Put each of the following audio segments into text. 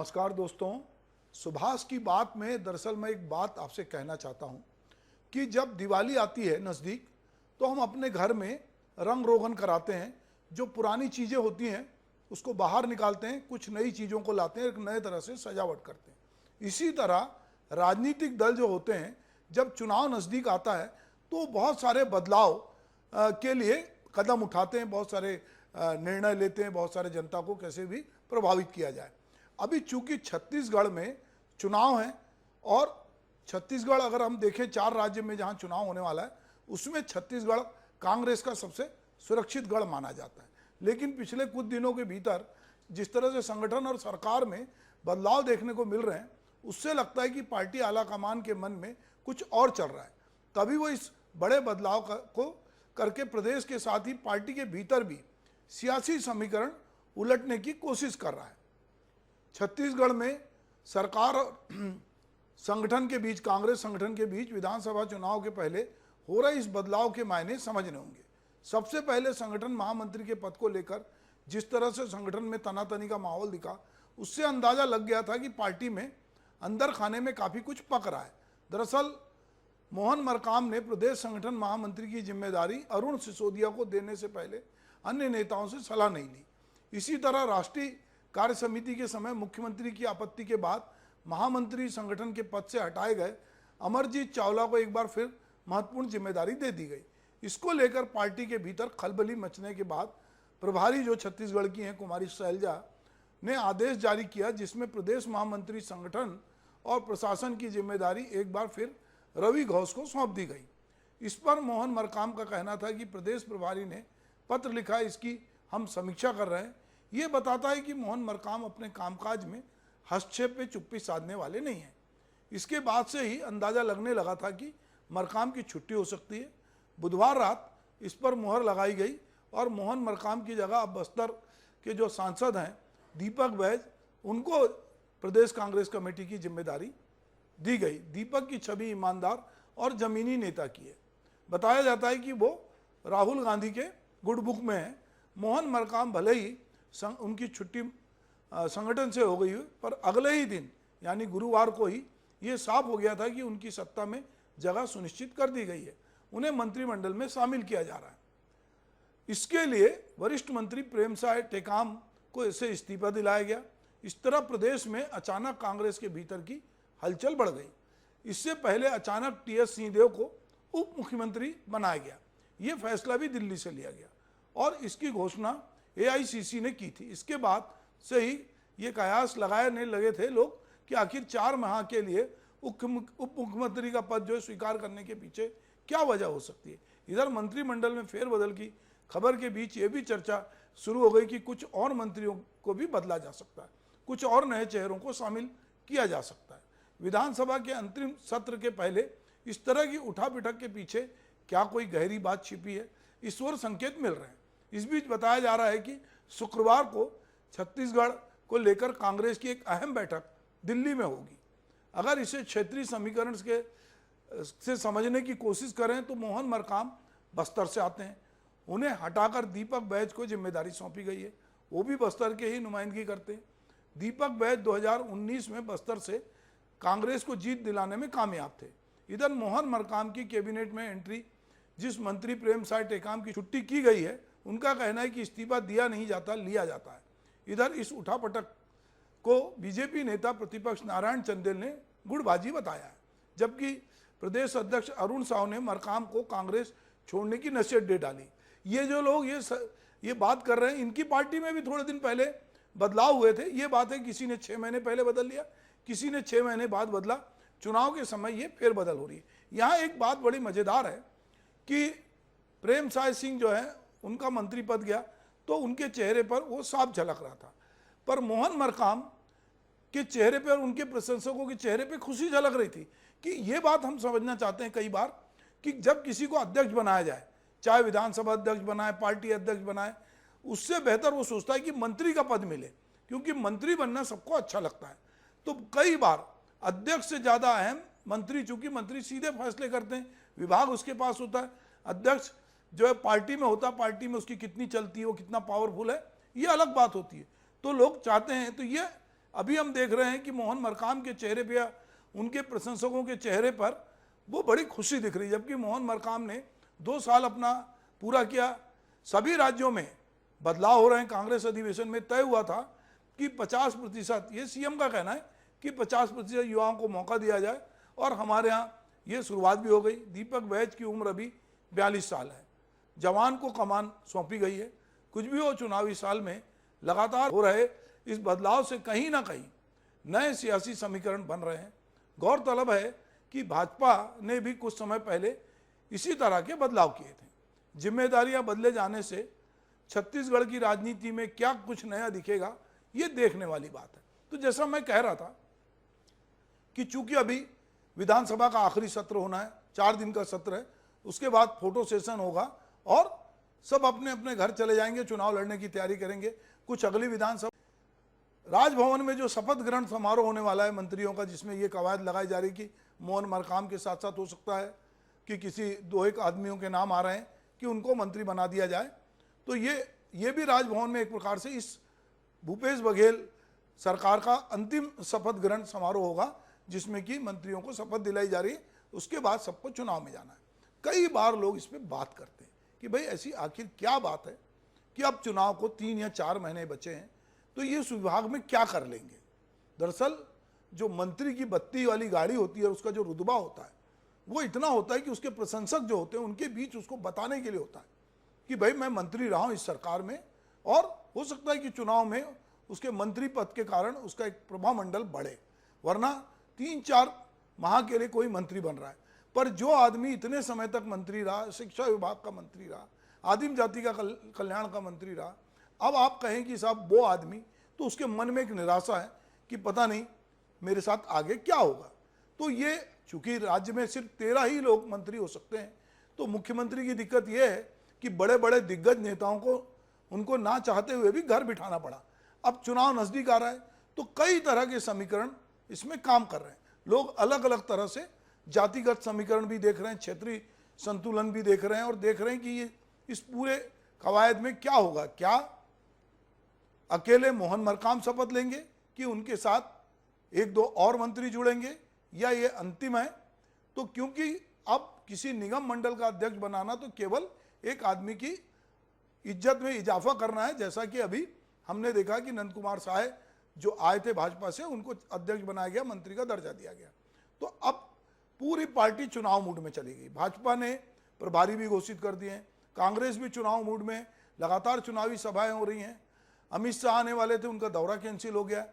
नमस्कार दोस्तों, सुभाष की बात में दरअसल मैं एक बात आपसे कहना चाहता हूं कि जब दिवाली आती है नज़दीक तो हम अपने घर में रंग रोगन कराते हैं। जो पुरानी चीज़ें होती हैं उसको बाहर निकालते हैं, कुछ नई चीज़ों को लाते हैं, एक नए तरह से सजावट करते हैं। इसी तरह राजनीतिक दल जो होते हैं जब चुनाव नज़दीक आता है तो बहुत सारे बदलाव के लिए कदम उठाते हैं, बहुत सारे निर्णय लेते हैं, बहुत सारे जनता को कैसे भी प्रभावित किया जाए। अभी चूंकि छत्तीसगढ़ में चुनाव है और छत्तीसगढ़ अगर हम देखें 4 राज्य में जहां चुनाव होने वाला है उसमें छत्तीसगढ़ कांग्रेस का सबसे सुरक्षित गढ़ माना जाता है। लेकिन पिछले कुछ दिनों के भीतर जिस तरह से संगठन और सरकार में बदलाव देखने को मिल रहे हैं उससे लगता है कि पार्टी आलाकमान के मन में कुछ और चल रहा है। तभी वो इस बड़े बदलाव को करके प्रदेश के साथ ही पार्टी के भीतर भी सियासी समीकरण उलटने की कोशिश कर रहा है। छत्तीसगढ़ में सरकार और संगठन के बीच, कांग्रेस संगठन के बीच विधानसभा चुनाव के पहले हो रहे इस बदलाव के मायने समझने होंगे। सबसे पहले संगठन महामंत्री के पद को लेकर जिस तरह से संगठन में तनातनी का माहौल दिखा उससे अंदाजा लग गया था कि पार्टी में अंदर खाने में काफ़ी कुछ पक रहा है। दरअसल मोहन मरकाम ने प्रदेश संगठन महामंत्री की जिम्मेदारी अरुण सिसोदिया को देने से पहले अन्य नेताओं से सलाह नहीं ली। इसी तरह राष्ट्रीय कार्य समिति के समय मुख्यमंत्री की आपत्ति के बाद महामंत्री संगठन के पद से हटाए गए अमरजीत चावला को एक बार फिर महत्वपूर्ण जिम्मेदारी दे दी गई। इसको लेकर पार्टी के भीतर खलबली मचने के बाद प्रभारी जो छत्तीसगढ़ की हैं कुमारी शैलजा ने आदेश जारी किया जिसमें प्रदेश महामंत्री संगठन और प्रशासन की जिम्मेदारी एक बार फिर रवि घोष को सौंप दी गई। इस पर मोहन मरकाम का कहना था कि प्रदेश प्रभारी ने पत्र लिखा, इसकी हम समीक्षा कर रहे हैं। ये बताता है कि मोहन मरकाम अपने कामकाज में हस्तक्षेप पे चुप्पी साधने वाले नहीं हैं। इसके बाद से ही अंदाजा लगने लगा था कि मरकाम की छुट्टी हो सकती है। बुधवार रात इस पर मुहर लगाई गई और मोहन मरकाम की जगह अब बस्तर के जो सांसद हैं दीपक बैज, उनको प्रदेश कांग्रेस कमेटी की जिम्मेदारी दी गई। दीपक की छवि ईमानदार और जमीनी नेता की है। बताया जाता है कि वो राहुल गांधी के गुड बुक में है। मोहन मरकाम भले ही उनकी छुट्टी संगठन से हो गई है पर अगले ही दिन यानी गुरुवार को ही ये साफ हो गया था कि उनकी सत्ता में जगह सुनिश्चित कर दी गई है। उन्हें मंत्रिमंडल में शामिल किया जा रहा है। इसके लिए वरिष्ठ मंत्री प्रेमसाय टेकाम को इससे इस्तीफा दिलाया गया। इस तरह प्रदेश में अचानक कांग्रेस के भीतर की हलचल बढ़ गई। इससे पहले अचानक टीएस सिंहदेव को उप मुख्यमंत्री बनाया गया। ये फैसला भी दिल्ली से लिया गया और इसकी घोषणा एआईसीसी ने की थी। इसके बाद से ही ये कयास लगाने लगे थे लोग कि आखिर 4 माह के लिए उप मुख्यमंत्री का पद जो है स्वीकार करने के पीछे क्या वजह हो सकती है। इधर मंत्रिमंडल में फेरबदल की खबर के बीच ये भी चर्चा शुरू हो गई कि कुछ और मंत्रियों को भी बदला जा सकता है, कुछ और नए चेहरों को शामिल किया जा सकता है। विधानसभा के अंतरिम सत्र के पहले इस तरह की उठापिठक के पीछे क्या कोई गहरी बात छिपी है, इस ओर संकेत मिल रहे हैं। इस बीच बताया जा रहा है कि शुक्रवार को छत्तीसगढ़ को लेकर कांग्रेस की एक अहम बैठक दिल्ली में होगी। अगर इसे क्षेत्रीय समीकरण से समझने की कोशिश करें तो मोहन मरकाम बस्तर से आते हैं, उन्हें हटाकर दीपक बैज को जिम्मेदारी सौंपी गई है। वो भी बस्तर के ही नुमाइंदगी करते हैं। दीपक बैज 2019 में बस्तर से कांग्रेस को जीत दिलाने में कामयाब थे। इधर मोहन मरकाम की कैबिनेट में एंट्री जिस मंत्री प्रेमसाय टेकाम की छुट्टी की गई है उनका कहना है कि इस्तीफा दिया नहीं जाता, लिया जाता है। इधर इस उठापटक को बीजेपी नेता प्रतिपक्ष नारायण चंदेल ने गुड़बाजी बताया है, जबकि प्रदेश अध्यक्ष अरुण साव ने मरकाम को कांग्रेस छोड़ने की नसीहत दे डाली। ये जो लोग ये बात कर रहे हैं इनकी पार्टी में भी थोड़े दिन पहले बदलाव हुए थे। ये बात है किसी ने 6 महीने पहले बदल लिया, किसी ने 6 महीने बाद बदला। चुनाव के समय ये फेरबदल हो रही है। यहाँ एक बात बड़ी मज़ेदार है कि प्रेमसाय सिंह जो है उनका मंत्री पद गया तो उनके चेहरे पर वो साफ झलक रहा था, पर मोहन मरकाम के चेहरे पर, उनके प्रशंसकों के चेहरे पर खुशी झलक रही थी। कि ये बात हम समझना चाहते हैं कई बार कि जब किसी को अध्यक्ष बनाया जाए, चाहे विधानसभा अध्यक्ष बनाए, पार्टी अध्यक्ष बनाए, उससे बेहतर वो सोचता है कि मंत्री का पद मिले, क्योंकि मंत्री बनना सबको अच्छा लगता है। तो कई बार अध्यक्ष से ज़्यादा अहम मंत्री, चूंकि मंत्री सीधे फैसले करते हैं, विभाग उसके पास होता है। अध्यक्ष जो है पार्टी में होता, पार्टी में उसकी कितनी चलती है, वो कितना पावरफुल है, ये अलग बात होती है। तो लोग चाहते हैं, तो ये अभी हम देख रहे हैं कि मोहन मरकाम के चेहरे पे या उनके प्रशंसकों के चेहरे पर वो बड़ी खुशी दिख रही है, जबकि मोहन मरकाम ने 2 साल अपना पूरा किया। सभी राज्यों में बदलाव हो रहे हैं। कांग्रेस अधिवेशन में तय हुआ था कि 50%, ये सीएम का कहना है कि 50% युवाओं को मौका दिया जाए, और हमारे यहाँ ये शुरुआत भी हो गई। दीपक बैज की उम्र अभी 42 साल है। जवान को कमान सौंपी गई है। कुछ भी हो, चुनावी साल में लगातार हो रहे इस बदलाव से कहीं ना कहीं नए सियासी समीकरण बन रहे हैं। गौरतलब है कि भाजपा ने भी कुछ समय पहले इसी तरह के बदलाव किए थे। जिम्मेदारियां बदले जाने से छत्तीसगढ़ की राजनीति में क्या कुछ नया दिखेगा, ये देखने वाली बात है। तो जैसा मैं कह रहा था कि चूंकि अभी विधानसभा का आखिरी सत्र होना है, 4 दिन का सत्र है, उसके बाद फोटो सेशन होगा और सब अपने अपने घर चले जाएंगे, चुनाव लड़ने की तैयारी करेंगे। कुछ अगली विधानसभा राजभवन में जो शपथ ग्रहण समारोह होने वाला है मंत्रियों का, जिसमें ये कवायद लगाई जा रही कि मोहन मरकाम के साथ साथ हो सकता है कि किसी 2-1 आदमियों के नाम आ रहे हैं कि उनको मंत्री बना दिया जाए, तो ये भी राजभवन में एक प्रकार से इस भूपेश बघेल सरकार का अंतिम शपथ ग्रहण समारोह होगा, जिसमें कि मंत्रियों को शपथ दिलाई जा रही है। उसके बाद सबको चुनाव में जाना है। कई बार लोग इस पर बात करते हैं कि भाई ऐसी आखिर क्या बात है कि अब चुनाव को 3 या 4 महीने बचे हैं, तो ये उस विभाग में क्या कर लेंगे। दरअसल जो मंत्री की बत्ती वाली गाड़ी होती है, उसका जो रुतबा होता है वो इतना होता है कि उसके प्रशंसक जो होते हैं उनके बीच उसको बताने के लिए होता है कि भाई मैं मंत्री रहा हूँ इस सरकार में, और हो सकता है कि चुनाव में उसके मंत्री पद के कारण उसका एक प्रभाव मंडल बढ़े, वरना 3-4 माह के लिए कोई मंत्री बन रहा है। पर जो आदमी इतने समय तक मंत्री रहा, शिक्षा विभाग का मंत्री रहा, आदिम जाति का कल्याण का मंत्री रहा, अब आप कहें कि साहब वो आदमी, तो उसके मन में एक निराशा है कि पता नहीं मेरे साथ आगे क्या होगा। तो ये चूंकि राज्य में सिर्फ 13 ही लोग मंत्री हो सकते हैं, तो मुख्यमंत्री की दिक्कत यह है कि बड़े बड़े दिग्गज नेताओं को उनको ना चाहते हुए भी घर बिठाना पड़ा। अब चुनाव नजदीक आ रहा है, तो कई तरह के समीकरण इसमें काम कर रहे हैं। लोग अलग अलग तरह से जातिगत समीकरण भी देख रहे हैं, क्षेत्रीय संतुलन भी देख रहे हैं, और देख रहे हैं कि ये इस पूरे कवायद में क्या होगा। क्या अकेले मोहन मरकाम शपथ लेंगे कि उनके साथ 1-2 और मंत्री जुड़ेंगे, या ये अंतिम है। तो क्योंकि अब किसी निगम मंडल का अध्यक्ष बनाना तो केवल एक आदमी की इज्जत में इजाफा करना है, जैसा कि अभी हमने देखा कि नंद कुमार साय जो आए थे भाजपा से, उनको अध्यक्ष बनाया गया, मंत्री का दर्जा दिया गया। तो अब पूरी पार्टी चुनाव मूड में चली गई। भाजपा ने प्रभारी भी घोषित कर दिए हैं, कांग्रेस भी चुनाव मूड में, लगातार चुनावी सभाएं हो रही हैं। अमित शाह आने वाले थे, उनका दौरा कैंसिल हो गया।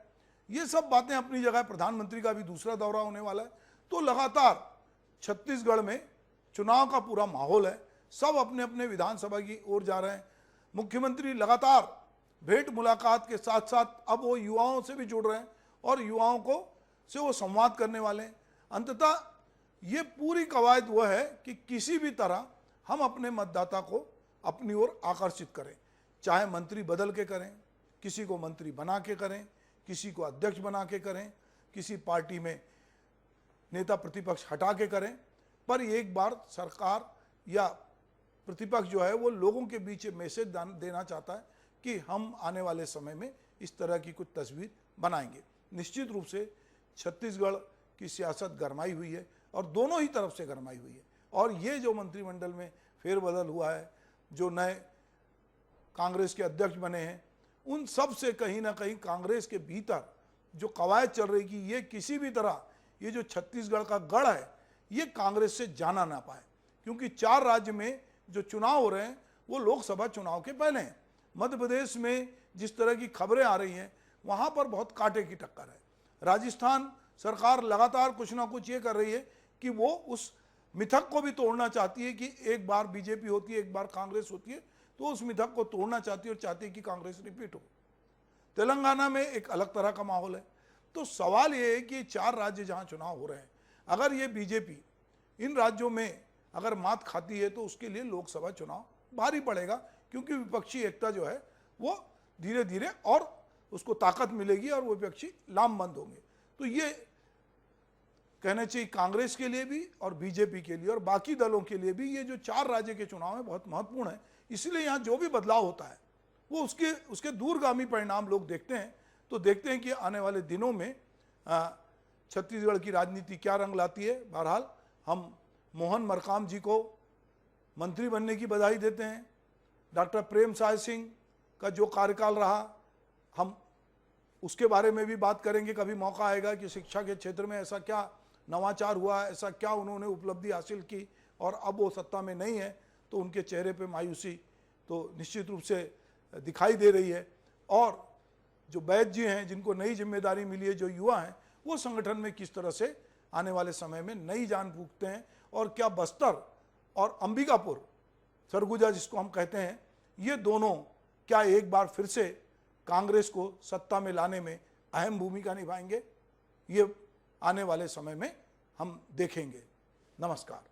ये सब बातें अपनी जगह, प्रधानमंत्री का भी दूसरा दौरा होने वाला है। तो लगातार छत्तीसगढ़ में चुनाव का पूरा माहौल है, सब अपने अपने विधानसभा की ओर जा रहे हैं। मुख्यमंत्री लगातार भेंट मुलाकात के साथ साथ अब वो युवाओं से भी जुड़ रहे हैं, और युवाओं को से वो संवाद करने वाले हैं। अंततः ये पूरी कवायद वो है कि किसी भी तरह हम अपने मतदाता को अपनी ओर आकर्षित करें, चाहे मंत्री बदल के करें, किसी को मंत्री बना के करें, किसी को अध्यक्ष बना के करें, किसी पार्टी में नेता प्रतिपक्ष हटा के करें, पर एक बार सरकार या प्रतिपक्ष जो है वो लोगों के बीच मैसेज देना चाहता है कि हम आने वाले समय में इस तरह की कुछ तस्वीर बनाएंगे। निश्चित रूप से छत्तीसगढ़ की सियासत गरमाई हुई है, और दोनों ही तरफ से गरमाई हुई है। और ये जो मंत्रिमंडल में फेरबदल हुआ है, जो नए कांग्रेस के अध्यक्ष बने हैं, उन सब से कहीं ना कहीं कांग्रेस के भीतर जो कवायद चल रही कि ये किसी भी तरह ये जो छत्तीसगढ़ का गढ़ है ये कांग्रेस से जाना ना पाए, क्योंकि 4 राज्य में जो चुनाव हो रहे हैं वो लोकसभा चुनाव के पहले हैं। मध्य प्रदेश में जिस तरह की खबरें आ रही हैं वहाँ पर बहुत कांटे की टक्कर है। राजस्थान सरकार लगातार कुछ ना कुछ ये कर रही है कि वो उस मिथक को भी तोड़ना चाहती है कि एक बार बीजेपी होती है, एक बार कांग्रेस होती है, तो उस मिथक को तोड़ना चाहती है और चाहती है कि कांग्रेस रिपीट हो। तेलंगाना में एक अलग तरह का माहौल है। तो सवाल ये है कि 4 राज्य जहाँ चुनाव हो रहे हैं, अगर ये बीजेपी इन राज्यों में अगर मात खाती है तो उसके लिए लोकसभा चुनाव भारी पड़ेगा, क्योंकि विपक्षी एकता जो है वो धीरे धीरे और उसको ताकत मिलेगी और वो विपक्षी लामबंद होंगे। तो ये कहना चाहिए कांग्रेस के लिए भी और बीजेपी के लिए और बाकी दलों के लिए भी ये जो 4 राज्य के चुनाव है बहुत महत्वपूर्ण है। इसलिए यहाँ जो भी बदलाव होता है वो उसके दूरगामी परिणाम लोग देखते हैं। तो देखते हैं कि आने वाले दिनों में छत्तीसगढ़ की राजनीति क्या रंग लाती है। बहरहाल हम मोहन मरकाम जी को मंत्री बनने की बधाई देते हैं। डॉक्टर प्रेम साय सिंह का जो कार्यकाल रहा, हम उसके बारे में भी बात करेंगे। कभी मौका आएगा कि शिक्षा के क्षेत्र में ऐसा क्या नवाचार हुआ, ऐसा क्या उन्होंने उपलब्धि हासिल की और अब वो सत्ता में नहीं है, तो उनके चेहरे पे मायूसी तो निश्चित रूप से दिखाई दे रही है। और जो वैद्य जी हैं, जिनको नई जिम्मेदारी मिली है, जो युवा हैं, वो संगठन में किस तरह से आने वाले समय में नई जान फूंकते हैं, और क्या बस्तर और अंबिकापुर, सरगुजा जिसको हम कहते हैं, ये दोनों क्या एक बार फिर से कांग्रेस को सत्ता में लाने में अहम भूमिका निभाएंगे, ये आने वाले समय में हम देखेंगे। नमस्कार।